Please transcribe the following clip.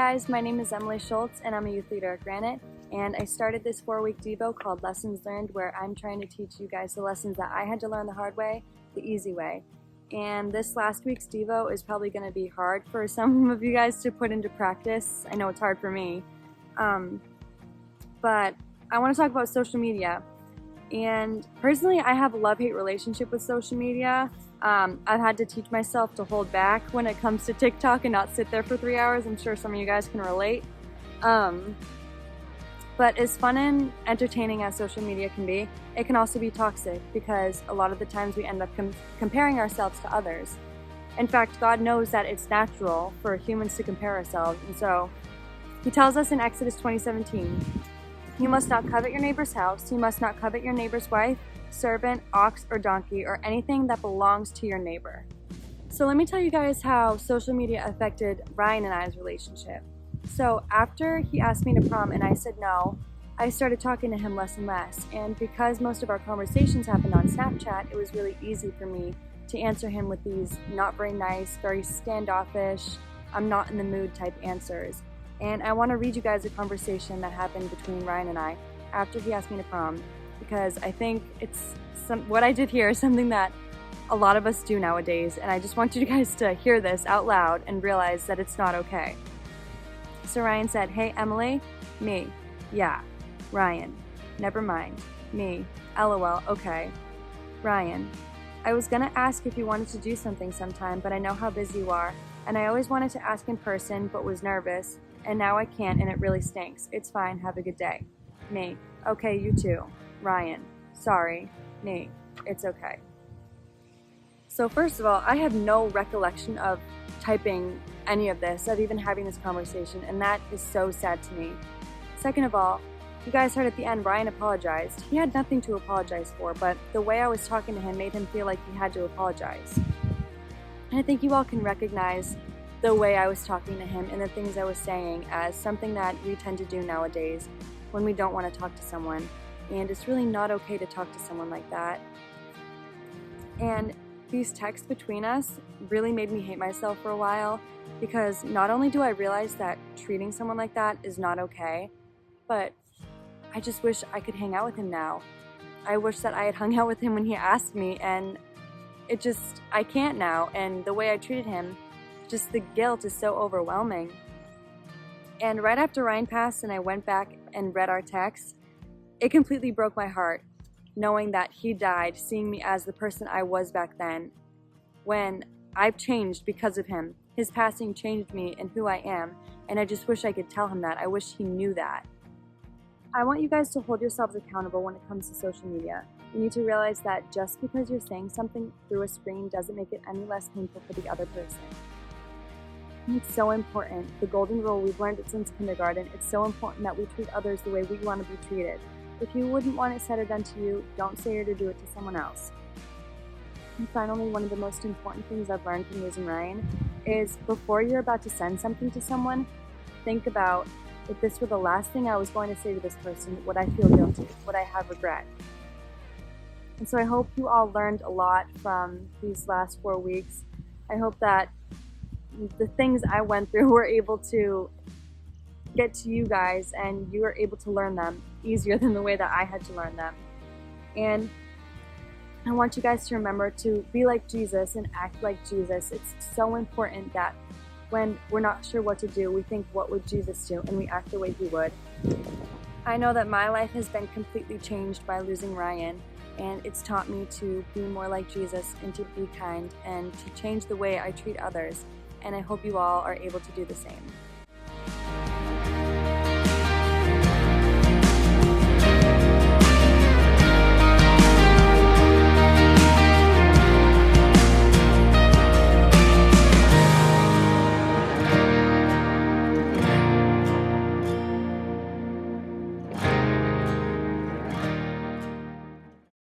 guys, my name is Emily Schultz and I'm a youth leader at Granite, and I started this 4-week devo called Lessons Learned, where I'm trying to teach you guys the lessons that I had to learn the hard way, the easy way. And this last week's devo is probably going to be hard for some of you guys to put into practice. I know it's hard for me. But I want to talk about social media. And personally, I have a love-hate relationship with social media. I've had to teach myself to hold back when it comes to TikTok and not sit there for 3 hours. I'm sure some of you guys can relate. But as fun and entertaining as social media can be, it can also be toxic because a lot of the times we end up comparing ourselves to others. In fact, God knows that it's natural for humans to compare ourselves, and so He tells us in Exodus 20:17, "You must not covet your neighbor's house, you must not covet your neighbor's wife, servant, ox, or donkey, or anything that belongs to your neighbor." So let me tell you guys how social media affected Ryan and I's relationship. So after he asked me to prom and I said no, I started talking to him less and less. And because most of our conversations happened on Snapchat, it was really easy for me to answer him with these not very nice, very standoffish, I'm not in the mood type answers. And I want to read you guys a conversation that happened between Ryan and I after he asked me to prom, because I think what I did here is something that a lot of us do nowadays, and I just want you guys to hear this out loud and realize that it's not okay. So Ryan said, "Hey Emily," me, "Yeah." Ryan, "Never mind." Me, "LOL, okay." Ryan, "I was gonna ask if you wanted to do something sometime, but I know how busy you are, and I always wanted to ask in person, but was nervous, and now I can't, and it really stinks. It's fine, have a good day." Me, "Okay, you too." Ryan, "Sorry." Me, "It's okay." So first of all, I have no recollection of typing any of this, of even having this conversation, and that is so sad to me. Second of all, you guys heard at the end, Ryan apologized. He had nothing to apologize for, but the way I was talking to him made him feel like he had to apologize. And I think you all can recognize the way I was talking to him and the things I was saying as something that we tend to do nowadays when we don't want to talk to someone. And it's really not okay to talk to someone like that. And these texts between us really made me hate myself for a while, because not only do I realize that treating someone like that is not okay, but I just wish I could hang out with him now. I wish that I had hung out with him when he asked me, and I can't now, and the way I treated him, just the guilt is so overwhelming. And right after Ryan passed and I went back and read our text, it completely broke my heart, knowing that he died, seeing me as the person I was back then, when I've changed because of him. His passing changed me and who I am, and I just wish I could tell him that. I wish he knew that. I want you guys to hold yourselves accountable when it comes to social media. You need to realize that just because you're saying something through a screen doesn't make it any less painful for the other person. It's so important. The golden rule, we've learned it since kindergarten. It's so important that we treat others the way we want to be treated. If you wouldn't want it said or done to you, don't say it or do it to someone else. And finally, one of the most important things I've learned from losing Ryan is before you're about to send something to someone, think about, if this were the last thing I was going to say to this person, would I feel guilty? Would I have regret? And so I hope you all learned a lot from these last 4 weeks. I hope that the things I went through were able to get to you guys and you were able to learn them easier than the way that I had to learn them. And I want you guys to remember to be like Jesus and act like Jesus. It's so important that when we're not sure what to do, we think, what would Jesus do? And we act the way He would. I know that my life has been completely changed by losing Ryan, and it's taught me to be more like Jesus and to be kind and to change the way I treat others. And I hope you all are able to do the same.